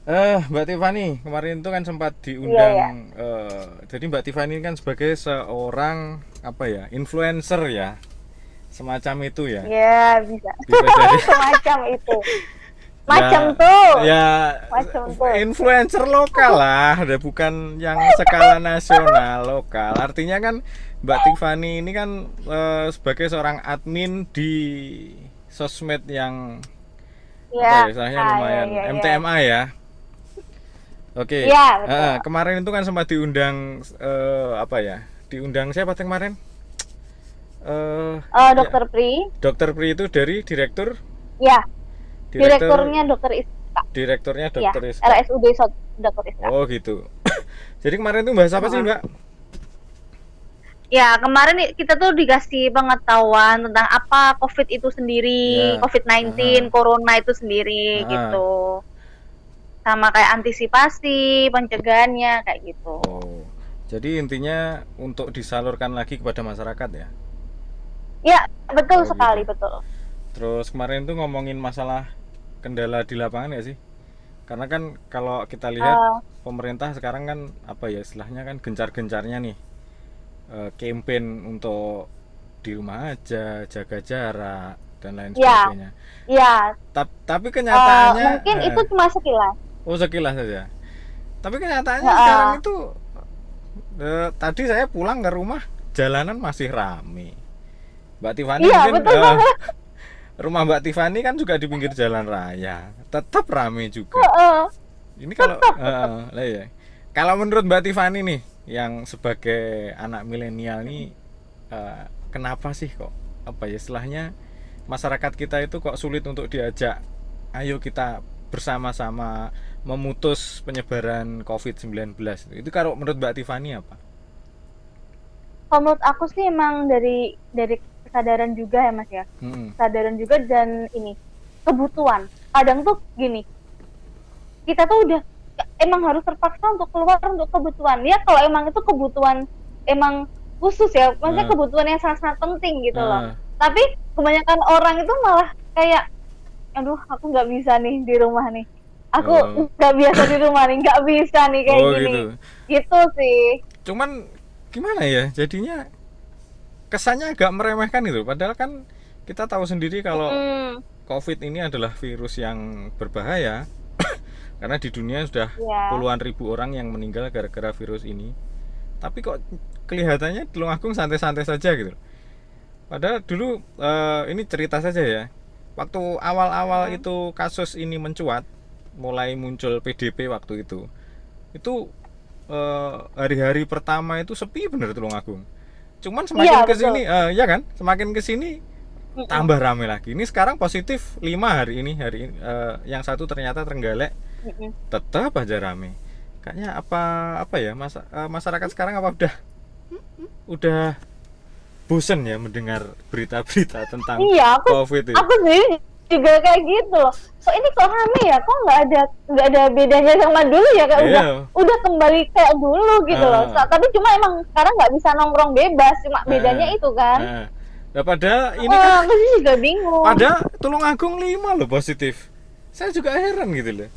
Mbak Tiffany, kemarin itu kan sempat Iya diundang. ya. Jadi Mbak Tiffany kan sebagai seorang apa ya, influencer ya, semacam itu ya. Ya bisa. Bisa jadi Semacam itu. Macam ya, tuh. ya Macam tuh. influencer lokal lah, ada bukan yang skala nasional, lokal. Artinya kan Mbak Tiffany ini kan sebagai seorang admin di sosmed yang apa Ya. ya, istilahnya Ya lumayan ya ya. MTMA ya. Oke, Iya, betul. kemarin itu kan sempat diundang apa ya? Diundang siapa tuh kemarin? Ya, Dokter Pri. Dokter Pri itu dari direktur, Ya, direktur, direkturnya Dokter Iska. direkturnya Ya, Dokter Iska. RSUD Dokter Iska. Oh gitu. Jadi kemarin itu bahas apa sih Heeh. Mbak? Ya, kemarin kita tuh dikasih pengetahuan tentang apa COVID itu sendiri, Ya, COVID-19, Corona itu sendiri ah. gitu. Sama kayak antisipasi, pencegahannya kayak gitu. Oh, jadi intinya untuk disalurkan lagi kepada masyarakat ya? Ya, betul Oh sekali, gitu. betul. Terus kemarin itu ngomongin masalah kendala di lapangan ya sih? Karena kan kalau kita lihat Uh, pemerintah sekarang kan apa ya istilahnya kan gencar-gencarnya nih, campaign untuk di rumah aja, jaga jarak dan lain ya, sebagainya. ya. Tapi kenyataannya, Mungkin itu cuma sekilas. oh sekilas saja. Tapi kenyataannya sekarang Uh, itu, tadi saya pulang ke rumah, jalanan masih rame. Mbak Tiffany iya, mungkin, betul banget. rumah Mbak Tiffany kan juga di pinggir jalan raya, tetap rame juga. Uh, Ini kalau, tetap, tetap. lah ya. Kalau menurut Mbak Tiffany nih, yang sebagai anak milenial nih, kenapa sih kok apa ya istilahnya masyarakat kita itu kok sulit untuk diajak, ayo kita bersama-sama memutus penyebaran COVID-19. Itu kalau menurut Mbak Tiffany apa? Kalau menurut aku sih emang dari kesadaran juga ya Mas ya. Hmm. Kesadaran juga dan ini kebutuhan. Kadang tuh gini, kita tuh udah emang harus terpaksa untuk keluar untuk kebutuhan. Ya kalau emang itu kebutuhan emang khusus ya, maksudnya Nah, kebutuhan yang sangat-sangat penting gitu loh. nah, Tapi kebanyakan orang itu malah kayak, aduh aku nggak bisa nih di rumah nih. Aku oh, nggak biasa di rumah nih, nggak bisa nih kayak oh gini. gitu. Gitu sih. Cuman gimana ya? Jadinya kesannya agak meremehkan gitu. Padahal kan kita tahu sendiri kalau Mm, COVID ini adalah virus yang berbahaya. Karena di dunia sudah ya. puluhan ribu orang yang meninggal gara-gara virus ini. Tapi kok kelihatannya Tulungagung santai-santai saja gitu. Padahal dulu, ini cerita saja ya. Waktu awal-awal Mm, itu kasus ini mencuat, mulai muncul PDP waktu itu hari-hari pertama itu sepi bener Tulungagung. Cuman iya semakin ke betul. sini, ya kan, semakin ke sini Mm-mm. tambah rame lagi. Ini sekarang positif 5 hari ini, yang satu ternyata Trenggalek, Mm-mm. tetap aja rame. Kayaknya apa apa ya, masyarakat sekarang apa udah bosen ya mendengar berita-berita tentang Iya, COVID itu. aku sendiri juga kayak gitu loh. Kok ini kok rame ya? Kok nggak ada bedanya sama dulu ya? Kayak Iya. udah kembali kayak dulu gitu loh. Heeh. Tapi cuma emang sekarang nggak bisa nongkrong bebas, cuma bedanya Heeh. itu kan. Heeh. Nah, padahal ini kan Aku sih juga bingung. pada Tulungagung 5 loh positif. Saya juga heran gitu loh.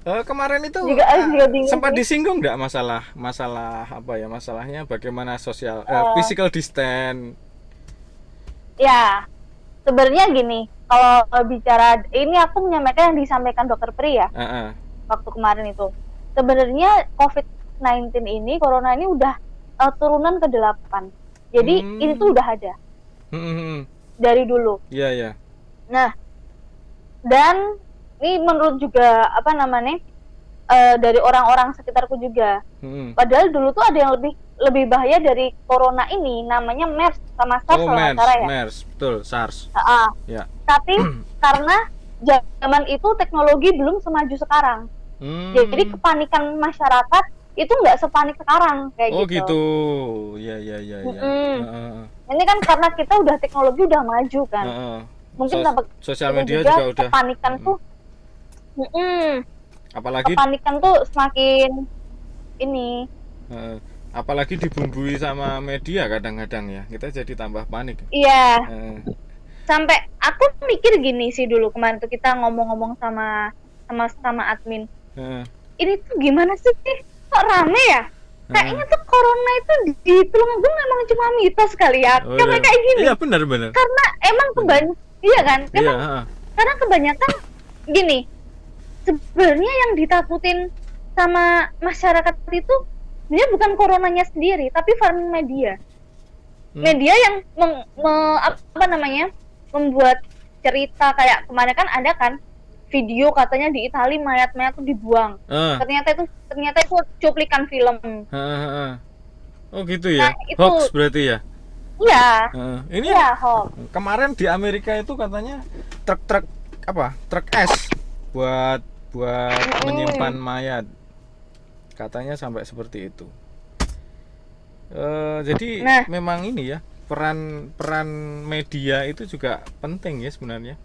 Kemarin itu, Juga bingung sempat sih. disinggung nggak masalah masalah apa ya, masalahnya bagaimana sosial, Eh, physical distance. ya, sebenarnya gini. Kalau bicara ini aku menyampaikan yang disampaikan Dokter Pri ya Heeh. waktu kemarin itu. Sebenarnya COVID-19 ini, Corona ini udah turunan ke-8. Jadi ini Hmm. tuh udah ada Hmm, hmm, hmm. dari dulu. Iya ya. Nah, dan ini menurut juga apa namanya dari orang-orang sekitarku juga. Hmm. Padahal dulu tuh ada yang lebih lebih bahaya dari corona ini, namanya MERS sama SARS Oh, kalau nggak MERS, salah ya. MERS, betul, SARS. Ya. Tapi karena zaman itu teknologi belum semaju sekarang, jadi Hmm. kepanikan masyarakat itu nggak sepanik sekarang Oh kayak gitu. gitu. Ya ya ya ya. Mm-mm. Heeh. Ini kan karena kita udah teknologi udah maju kan, Heeh. mungkin Sos- tempat Sosial itu media juga juga udah. kepanikan Mm-mm. tuh. Mm-mm. Apalagi, Kepanikan tuh semakin ini. eh, apalagi dibumbui sama media kadang-kadang ya, kita jadi tambah panik. Iya, Eh, sampai aku mikir gini sih dulu kemarin tuh kita ngomong-ngomong sama sama sama admin. Heeh. Ini tuh gimana sih? Kok rame ya? Kayaknya tuh corona itu di Tulungagung memang cuma mitos kali ya. Oh, Kayak iya. kayak gini. Iya, benar. Karena emang iya kan? Iya, Emang heeh. karena kebanyakan gini. Sebenarnya yang ditakutin sama masyarakat itu sebenarnya bukan coronanya sendiri, tapi farming media. Media yang apa namanya? Membuat cerita kayak kemarin kan ada kan video katanya di Italia mayat-mayat tuh dibuang. Ternyata itu cuplikan film. Oh gitu ya. Nah, itu, hoax berarti ya. Iya. Ini iya, hoax. Kemarin di Amerika itu katanya truk truk es buat menyimpan mayat. Katanya sampai seperti itu. Jadi memang ini ya, peran media itu juga penting ya sebenarnya.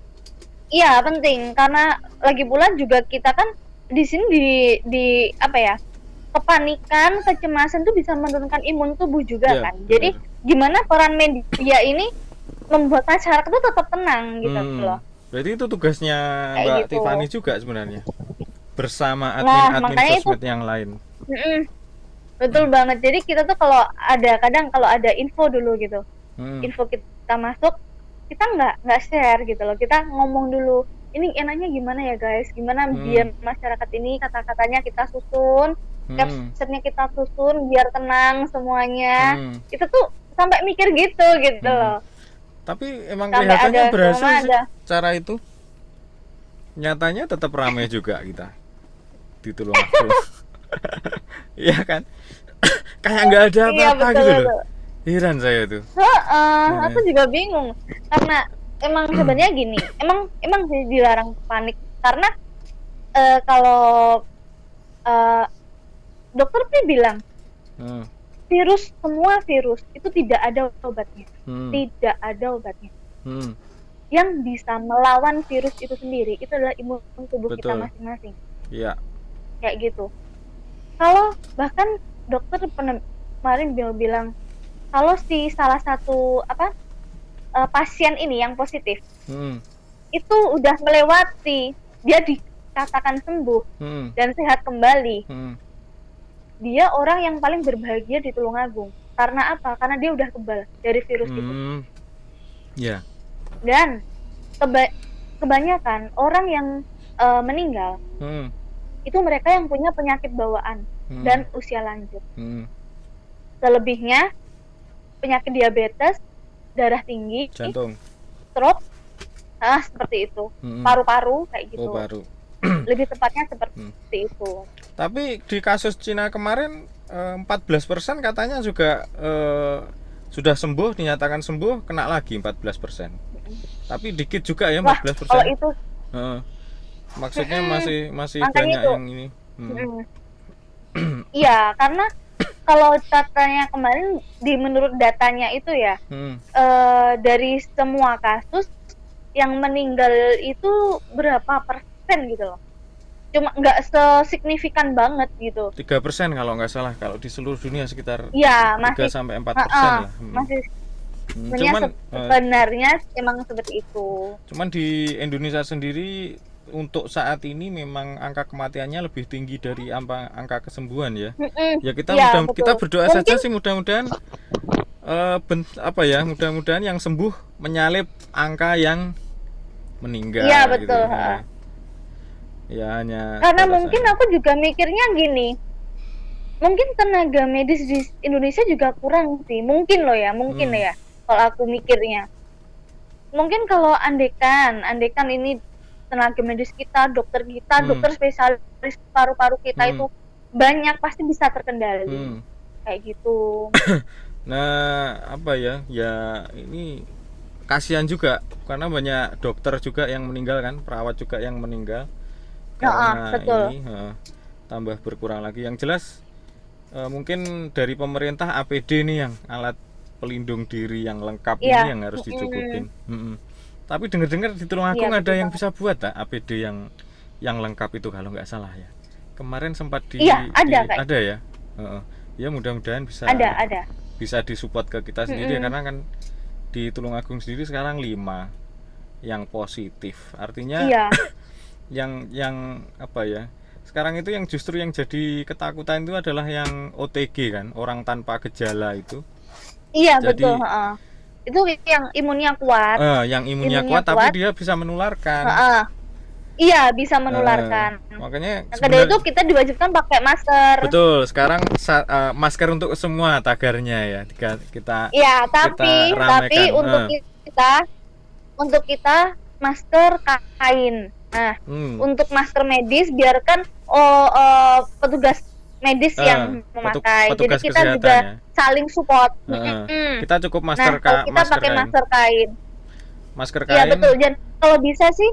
Iya, penting karena lagi pula juga kita kan di sini di apa ya? Kepanikan, kecemasan tuh bisa menurunkan imun tubuh juga kan. Bener. Jadi gimana peran media ini membuat masyarakat tuh tetap tenang gitu loh. Berarti itu tugasnya kayak Mbak gitu. Tiffany juga sebenarnya. Bersama admin sosmed yang lain. Betul banget. Jadi kita tuh kalau ada info dulu gitu. Info kita masuk, kita nggak share gitu loh, kita ngomong dulu ini enaknya gimana ya guys, gimana biar masyarakat ini kata-katanya kita susun, captionnya kita susun biar tenang semuanya. Kita tuh sampai mikir gitu loh. Tapi emang kelihatannya berhasil sih cara itu. Nyatanya tetap ramai juga kita di Tulungagung. Iya kan? Kayak nggak ada apa-apa gitu loh. Heran saya tuh. Aku juga bingung karena emang sebenarnya gini, emang sih dilarang panik karena kalau dokter sih bilang semua virus itu tidak ada obatnya, tidak ada obatnya. Yang bisa melawan virus itu sendiri itu adalah imun tubuh kita masing-masing. Iya. Kayak gitu. Kalau bahkan dokter kemarin bilang kalau si salah satu pasien ini yang positif itu udah melewati, dia dikatakan sembuh dan sehat kembali, dia orang yang paling berbahagia di Tulungagung. Karena apa? Karena dia udah kebal dari virus itu. Yeah. Dan kebanyakan orang yang meninggal itu mereka yang punya penyakit bawaan dan usia lanjut. Selebihnya penyakit diabetes, darah tinggi, jantung, stroke, seperti itu, paru-paru kayak gitu. Paru. Lebih tepatnya seperti itu. Tapi di kasus Cina kemarin 14% katanya juga sudah sembuh, dinyatakan sembuh, kena lagi 14%. Tapi dikit juga ya 14%. Wah, kalau itu maksudnya masih banyak itu yang ini. Iya, karena kalau katanya kemarin menurut datanya itu ya, dari semua kasus yang meninggal itu berapa persen gitu loh. Cuma nggak sesignifikan banget gitu. 3% kalau nggak salah, kalau di seluruh dunia sekitar 3-4% lah. Masih sebenarnya emang seperti itu. Cuman di Indonesia sendiri untuk saat ini memang angka kematiannya lebih tinggi dari angka kesembuhan ya. Ya kita berdoa saja sih mudah-mudahan mudah-mudahan yang sembuh menyalip angka yang meninggal. Iya betul. Gitu. Ya hanya karena mungkin aku juga mikirnya gini, mungkin tenaga medis di Indonesia juga kurang sih, mungkin ya kalau aku mikirnya. Mungkin kalau andekan ini tenaga medis kita, dokter kita, dokter spesialis paru-paru kita itu banyak, pasti bisa terkendali. Kayak gitu. Nah, ini kasihan juga karena banyak dokter juga yang meninggal kan, perawat juga yang meninggal. Karena ini tambah berkurang lagi. Yang jelas mungkin dari pemerintah APD nih yang alat pelindung diri yang lengkap ini yang harus dicukupin. Tapi dengar-dengar di Tulungagung ada yang bisa buat APD yang lengkap itu kalau nggak salah ya. Kemarin sempat ada ya. Ya mudah-mudahan bisa bisa disupport ke kita sendiri karena kan di Tulungagung sendiri sekarang 5 yang positif. Artinya yang apa ya? Sekarang itu yang justru yang jadi ketakutan itu adalah yang OTG kan, orang tanpa gejala itu. Iya betul, Jadi heeh. Itu yang imunnya kuat, yang imunnya imunnya kuat tapi kuat, dia bisa menularkan. heeh. Iya bisa Eh, menularkan. makanya Nah, kedua itu sebenarnya kita diwajibkan pakai masker. betul. Sekarang masker untuk semua tagarnya ya. Kita Iya, kita tapi ramekan. untuk kita masker kain. Nah, Hmm. untuk masker medis biarkan petugas medis yang memakai. Jadi Petugas kita kesehatan juga ya. saling support. Heeh. Kita cukup Nah, kalau kita masker pakai kain. masker kain. Masker Iya kain. betul. Dan kalau bisa sih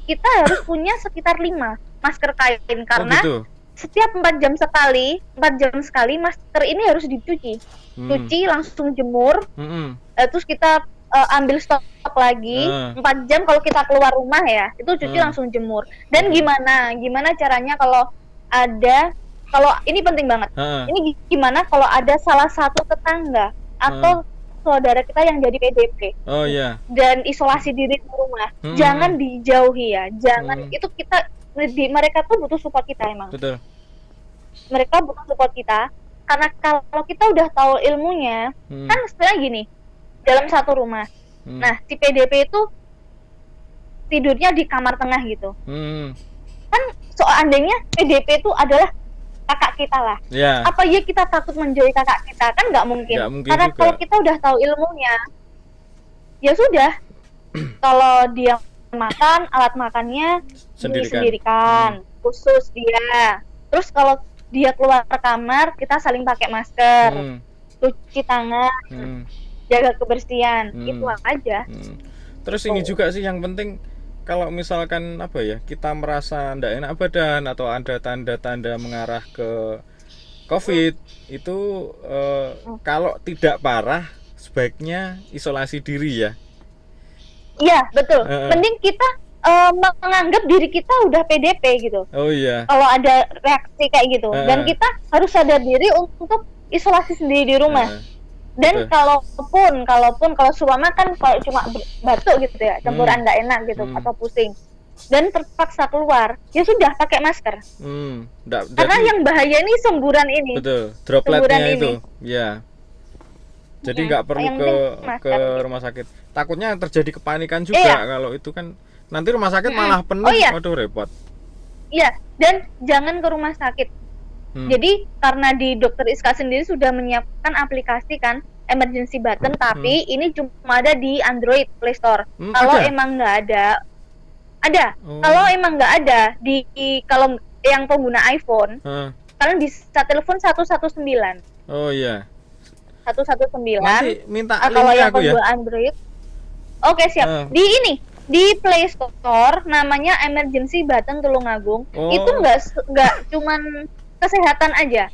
kita harus punya sekitar 5 masker kain Oh karena gitu. setiap 4 jam sekali masker ini harus dicuci. Cuci langsung jemur. Mm-mm. Terus kita ambil stok lagi 4 jam kalau kita keluar rumah ya, itu cuci langsung jemur. Dan gimana caranya kalau ini penting banget. Ini gimana kalau ada salah satu tetangga atau saudara kita yang jadi PDP. Oh iya. Dan isolasi diri di rumah. Jangan dijauhi ya. Jangan itu mereka tuh butuh support kita emang. Betul. Mereka butuh support kita karena kalau kita udah tahu ilmunya, kan sebenarnya gini, dalam satu rumah. Nah, si PDP itu tidurnya di kamar tengah gitu. Kan seandainya PDP itu adalah kakak kita lah. Yeah. Apa ya kita takut menjauhi kakak kita? Kan nggak mungkin. Karena juga. kalau kita udah tahu ilmunya, ya sudah. Kalau dia makan, alat makannya disendirikan, khusus dia. Terus kalau dia keluar kamar, kita saling pakai masker, cuci tangan, jaga kebersihan, itu aja. Terus ini juga sih yang penting, kalau misalkan apa ya, kita merasa tidak enak badan atau ada tanda-tanda mengarah ke COVID itu kalau tidak parah sebaiknya isolasi diri ya. Iya betul. Mending kita menganggap diri kita udah PDP gitu. Oh iya. Kalau ada reaksi kayak gitu, dan kita harus sadar diri untuk isolasi sendiri di rumah. Dan kalaupun kalau seumpama kan kalau cuma batuk gitu ya, campuran nggak enak gitu atau pusing dan terpaksa keluar, ya sudah pakai masker. Karena yang bahaya ini semburan ini. Betul, dropletnya itu. Ya. Jadi nggak perlu ke rumah sakit. Takutnya terjadi kepanikan juga kalau itu kan nanti rumah sakit malah penuh. Waduh repot. Iya, dan jangan ke rumah sakit. Jadi karena di Dokter Iska sendiri sudah menyiapkan aplikasi kan emergency button, tapi ini cuma ada di Android Play Store. Kalau emang nggak ada, Kalau emang nggak ada kalau yang pengguna iPhone, kalian bisa telepon 119. Oh iya. 119. Nanti minta kalau yang pengguna Android. Oke siap. Di Play Store namanya emergency button Tulungagung. Itu nggak cuman kesehatan aja.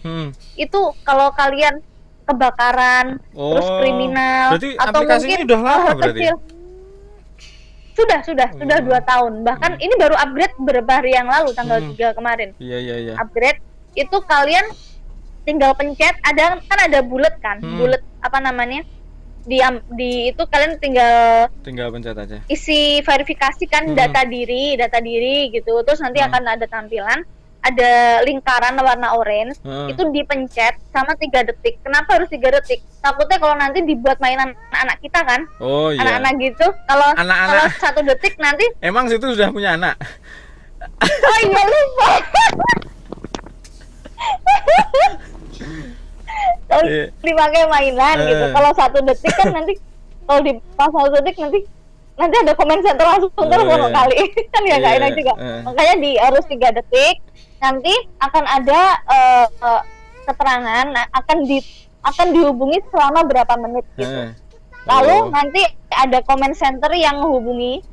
Itu kalau kalian kebakaran, terus kriminal, berarti atau mungkin udah lama kecil. Sudah 2 tahun. Bahkan ini baru upgrade beberapa hari yang lalu, tanggal 3 kemarin. Iya. Upgrade itu kalian tinggal pencet, ada bulat kan? Bulat apa namanya? Di itu kalian tinggal pencet aja. Isi verifikasi kan data diri gitu. Terus nanti akan ada tampilan, ada lingkaran warna orange, itu dipencet sama 3 detik. Kenapa harus 3 detik? Takutnya kalau nanti dibuat mainan anak kita kan, anak-anak gitu. Kalau 1 detik nanti. Emang situ sudah punya anak? Oh iya lupa. Kalau dipakai mainan gitu. Kalau 1 detik kan nanti, kalau di pas 1 detik nanti ada komen center langsung telepon kali. Kan ya nggak enak juga. Makanya harus 3 detik. Nanti akan ada keterangan, akan dihubungi selama berapa menit gitu. Lalu nanti ada comment center yang menghubungi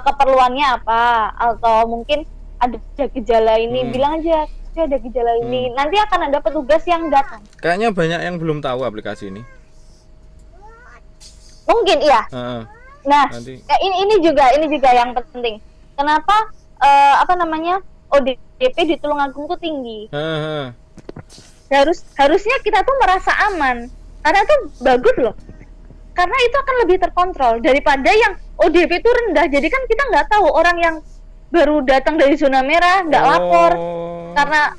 keperluannya apa, atau mungkin ada gejala ini, bilang aja ada gejala ini. Nanti akan ada petugas yang datang. Kayaknya banyak yang belum tahu aplikasi ini. Mungkin iya. Nah, ini juga yang penting. Kenapa ODP di Tulungagung tuh tinggi? Harusnya kita tuh merasa aman, karena itu bagus loh. Karena itu akan lebih terkontrol daripada yang ODP itu rendah. Jadi kan kita nggak tahu orang yang baru datang dari zona merah nggak lapor Oh. karena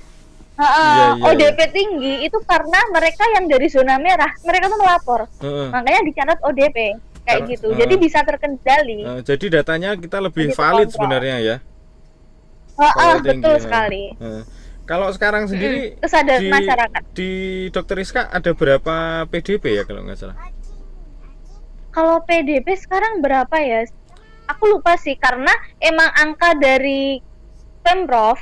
Iya, iya. ODP tinggi itu karena mereka yang dari zona merah mereka tuh melapor. Heeh. Makanya dicatat ODP kayak gitu. Jadi bisa terkendali. Jadi datanya kita lebih Jadi valid terkontrol. sebenarnya ya. Kalau tinggi. Betul sekali. Kalau sekarang sendiri Kesadaran masyarakat. di Dokter Rizka ada berapa PDP ya kalau nggak salah? Kalau PDP sekarang berapa ya? Aku lupa sih karena emang angka dari Pemprov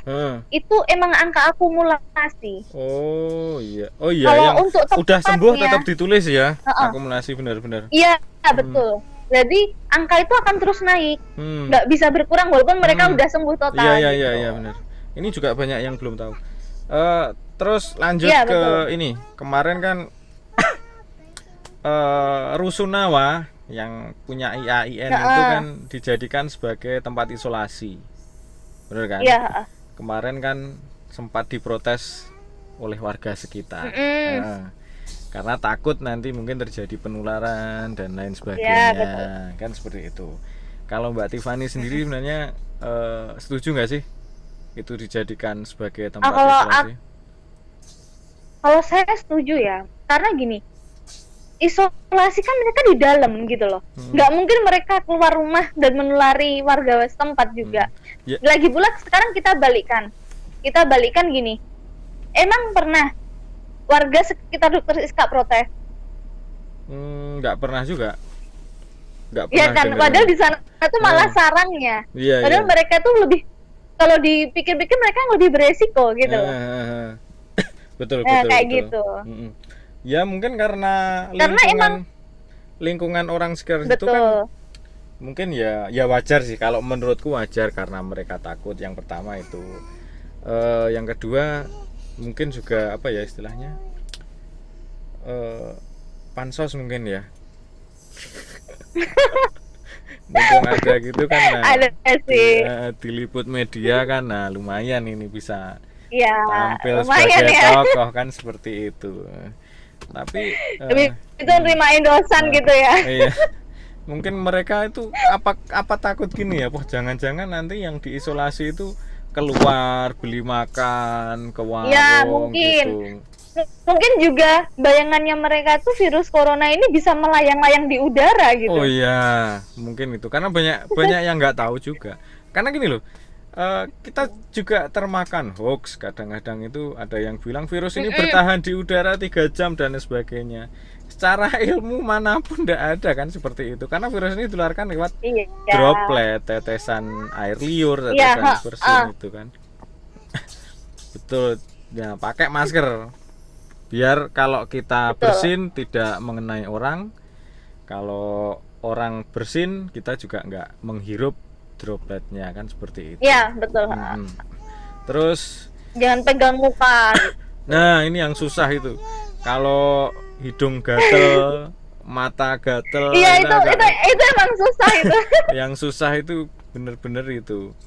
itu emang angka akumulasi. Oh iya. Oh iya, Kalau yang untuk udah sembuh tepatnya, tetap ditulis ya. Akumulasi benar-benar. Iya, betul. Jadi angka itu akan terus naik. Nggak bisa berkurang walaupun mereka udah sembuh total. Iya, gitu. iya, benar. Ini juga banyak yang belum tahu. Terus lanjut Iya, ke betul. ini. Kemarin kan Rusunawa yang punya IAIN itu kan dijadikan sebagai tempat isolasi. Benar kan? Iya. Kemarin kan sempat diprotes oleh warga sekitar. Karena takut nanti mungkin terjadi penularan dan lain sebagainya. Ya, Kan seperti itu. Kalau Mbak Tiffany sendiri sebenarnya setuju nggak sih itu dijadikan sebagai tempat isolasi? Kalau saya setuju ya, karena gini, isolasi kan mereka di dalam gitu loh, nggak mungkin mereka keluar rumah dan menulari warga setempat juga. Lagi pula sekarang kita balikan gini, emang pernah warga sekitar Dokter Rizka protes? Nggak pernah juga. Nggak pernah. Ya kan, padahal di sana tuh malah sarangnya. Padahal mereka tuh lebih, kalau dipikir-pikir mereka lebih beresiko gitu. Betul. Kayak gitu. Ya mungkin karena lingkungan orang sekitar itu kan mungkin ya wajar sih, kalau menurutku wajar karena mereka takut. Yang pertama itu, yang kedua mungkin juga apa ya istilahnya, pansos mungkin ya. Mumpung ada gitu kan, ada sih. Diliput media kan, nah lumayan ini bisa tampil lumayan sebagai ya. tokoh kan, seperti itu. Tapi itu nerimain dosan gitu ya. Iya. Mungkin mereka itu apa takut gini ya, jangan-jangan nanti yang diisolasi itu keluar beli makan ke warung ya, mungkin. gitu. Mungkin juga bayangannya mereka tuh virus corona ini bisa melayang-layang di udara gitu. Oh iya, mungkin itu karena banyak yang nggak tahu juga. Karena gini loh, kita juga termakan hoax. Kadang-kadang itu ada yang bilang virus ini bertahan di udara 3 jam dan sebagainya. Secara ilmu manapun tidak ada kan seperti itu, karena virus ini ditularkan lewat droplet, tetesan air liur, tetesan bersin itu kan. Betul. Ya, pakai masker biar kalau kita bersin tidak mengenai orang, kalau orang bersin kita juga nggak menghirup dropletnya kan, seperti itu. Iya, betul. Terus jangan pegang muka. Nah, ini yang susah itu. Kalau hidung gatel, mata gatel. Iya, itu emang susah itu. Yang susah itu bener-bener itu.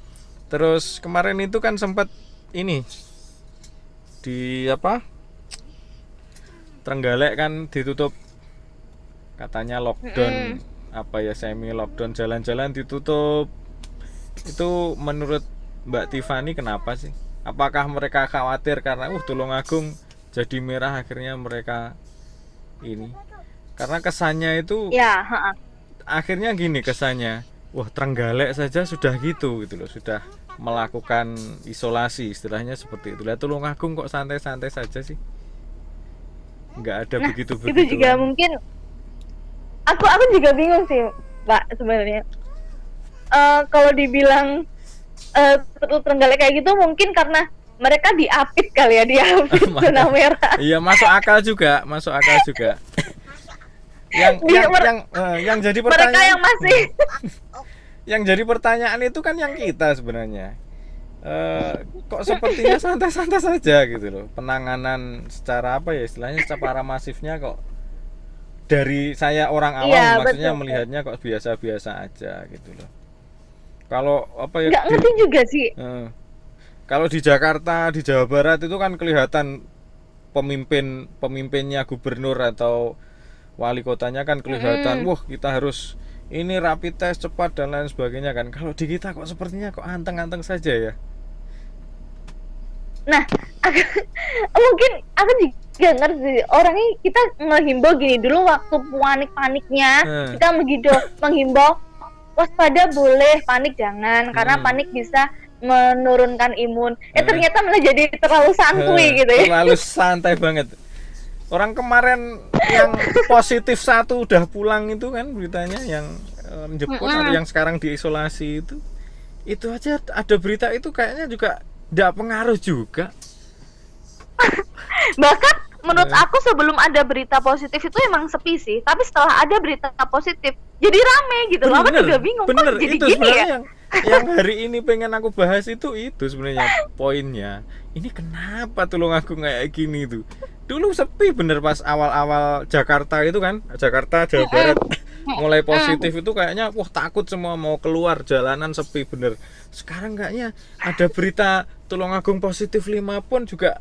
Terus kemarin itu kan sempat ini di Trenggalek kan ditutup, katanya lockdown, semi lockdown, jalan-jalan ditutup. Itu menurut Mbak Tiffany kenapa sih? Apakah mereka khawatir karena Tulungagung jadi merah akhirnya mereka ini? Karena kesannya itu akhirnya gini kesannya, Trenggalek saja sudah gitu loh, sudah melakukan isolasi, istilahnya seperti itu. Lihat Tulungagung kok santai-santai saja sih, nggak ada begitu. Itu juga mungkin aku juga bingung sih, Mbak, sebenarnya. Kalau dibilang Trenggalek kayak gitu mungkin karena mereka diapit kali ya, diapit zona merah. Iya, masuk akal juga. yang jadi pertanyaan, mereka yang masih yang jadi pertanyaan itu kan yang kita sebenarnya, kok sepertinya santai-santai saja gitu loh, penanganan secara istilahnya secara masifnya kok dari saya orang awam maksudnya betul. Melihatnya kok biasa-biasa aja gitu loh. Kalau nggak ngerti juga sih. Kalau di Jakarta, di Jawa Barat itu kan kelihatan pemimpinnya, gubernur atau wali kotanya kan kelihatan, kita harus ini rapid test cepat dan lain sebagainya kan. Kalau di kita kok sepertinya kok anteng-anteng saja ya. Nah, aku, mungkin aku juga ngerti orangnya. Kita menghimbau gini dulu waktu panik-paniknya, kita menghimbau waspada boleh, panik jangan, karena panik bisa menurunkan imun. Ternyata malah jadi terlalu santuy gitu ya. Terlalu santai banget. Orang kemarin yang positif 1 udah pulang itu kan beritanya, yang jemput atau yang sekarang diisolasi itu aja ada berita itu kayaknya juga tidak pengaruh juga. Bahkan menurut aku sebelum ada berita positif itu emang sepi sih, tapi setelah ada berita positif jadi rame gitu loh. Aku juga bingung bener, kok jadi itu gini ya. yang hari ini pengen aku bahas itu sebenarnya poinnya. Ini kenapa Tulungagung kayak gini tuh? Dulu sepi bener pas awal-awal Jakarta itu kan, Jakarta Jawa Barat mulai positif itu kayaknya wah takut semua mau keluar, jalanan sepi bener. Sekarang kayaknya ada berita Tulungagung positif 5 pun juga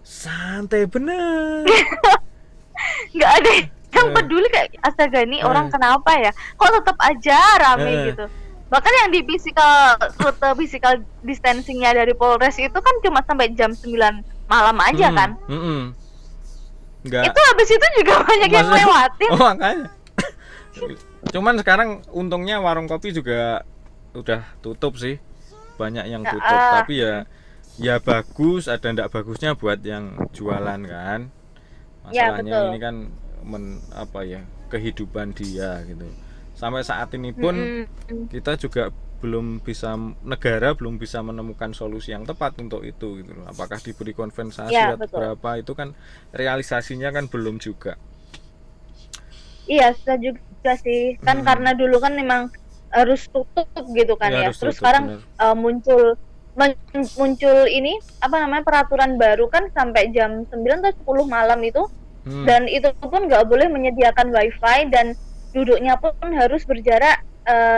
santai bener. Nggak ada yang peduli kayak astaga ini orang kenapa ya, kok tetap aja rame gitu. Bahkan yang di rute physical distancingnya dari Polres itu kan cuma sampai jam 9 malam aja kan. Enggak. Itu habis itu juga banyak yang lewatin. Oh makanya. Cuman sekarang untungnya warung kopi juga udah tutup sih, banyak yang tutup. Tapi ya bagus, ada ndak bagusnya buat yang jualan kan. Masalahnya ini kan kehidupan dia gitu. Sampai saat ini pun kita juga negara belum bisa menemukan solusi yang tepat untuk itu gitu loh. Apakah diberi kompensasi atau berapa, itu kan realisasinya kan belum juga. Iya, susah juga sih. Kan karena dulu kan memang harus tutup gitu kan ya. Terus sekarang muncul ini peraturan baru kan sampai jam 9 atau 10 malam itu. Dan itu pun nggak boleh menyediakan wifi dan duduknya pun harus berjarak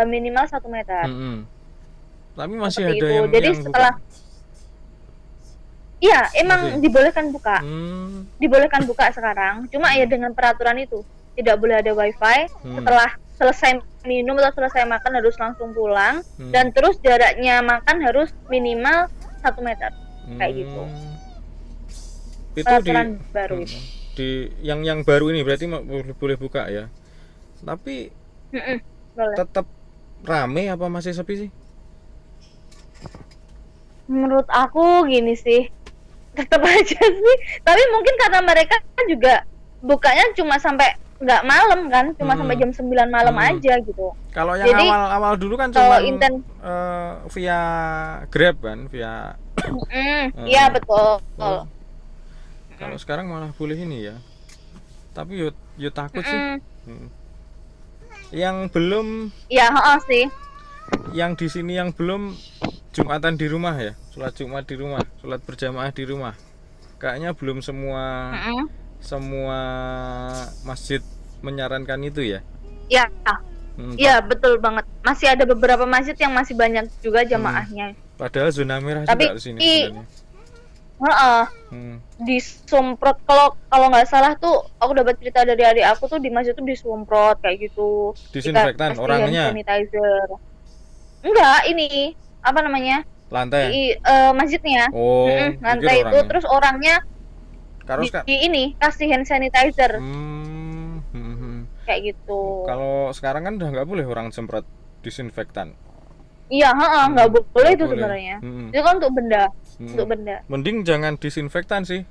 minimal 1 meter. Tapi masih seperti ada itu. yang Jadi setelah buka. Iya, emang dibolehkan buka. Dibolehkan buka sekarang. Cuma ya dengan peraturan itu. Tidak boleh ada wifi. Setelah selesai minum atau selesai makan harus langsung pulang. Dan terus jaraknya makan harus minimal 1 meter. Kayak gitu. Itu peraturan baru itu. Yang baru ini berarti boleh buka ya. Tapi tetap rame apa masih sepi sih? Menurut aku gini sih, tetap aja sih. Tapi mungkin karena mereka juga bukanya cuma sampai nggak malam kan, cuma sampai jam 9 malam aja gitu. Kalau yang awal dulu kan cuma via Grab kan, via iya betul. Kalau sekarang malah boleh ini ya. Tapi yo takut sih. Yang belum sih. Yang di sini yang belum Jumatan di rumah ya, sholat Jumat di rumah, sholat berjamaah di rumah. Kayaknya belum semua masjid menyarankan itu ya. Iya. Iya betul banget. Masih ada beberapa masjid yang masih banyak juga jamaahnya. Padahal zona merah juga di sini sebenarnya. Disumprot, kalau nggak salah tuh aku dapat cerita dari adik aku tuh di masjid tuh disumprot kayak gitu. Disinfektan orangnya. Sanitizer. Enggak, ini apa namanya? Lantai. Masjidnya. Lantai itu terus orangnya ini kasih hand sanitizer. Kayak gitu. Kalau sekarang kan udah nggak boleh orang semprot disinfektan. Iya, nggak boleh itu sebenarnya. Itu kan untuk benda. Mending jangan disinfektan sih.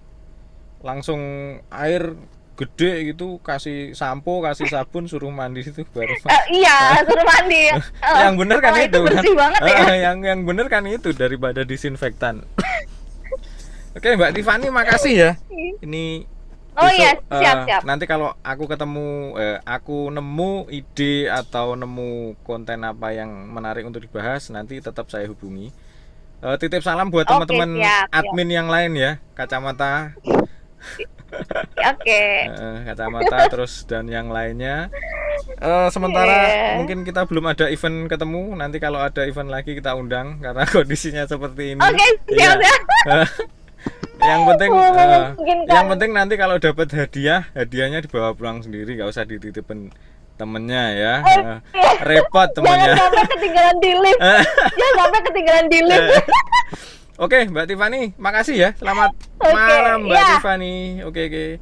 Langsung air gede gitu, kasih sampo, kasih sabun, suruh mandi itu baru. Iya, suruh mandi. Yang bener kan itu bersih kan. Banget ya. Yang bener kan itu daripada disinfektan. Oke, Mbak Tiffany, makasih ya. Ini siap. Nanti kalau aku aku nemu ide atau nemu konten apa yang menarik untuk dibahas, nanti tetap saya hubungi. Titip salam buat teman-teman admin yang lain ya, kacamata. Kacamata terus dan yang lainnya. Sementara mungkin kita belum ada event ketemu. Nanti kalau ada event lagi kita undang karena kondisinya seperti ini. Siap. Yang penting nanti kalau dapat hadiahnya dibawa pulang sendiri, nggak usah dititipin temennya ya. Iya. Repot Jangan temennya. sampai ketinggalan di lift. Jangan sampai ketinggalan di lift. Oke, Mbak Tiffany, makasih ya. Selamat Oke, malam Mbak iya. Tiffany. Oke.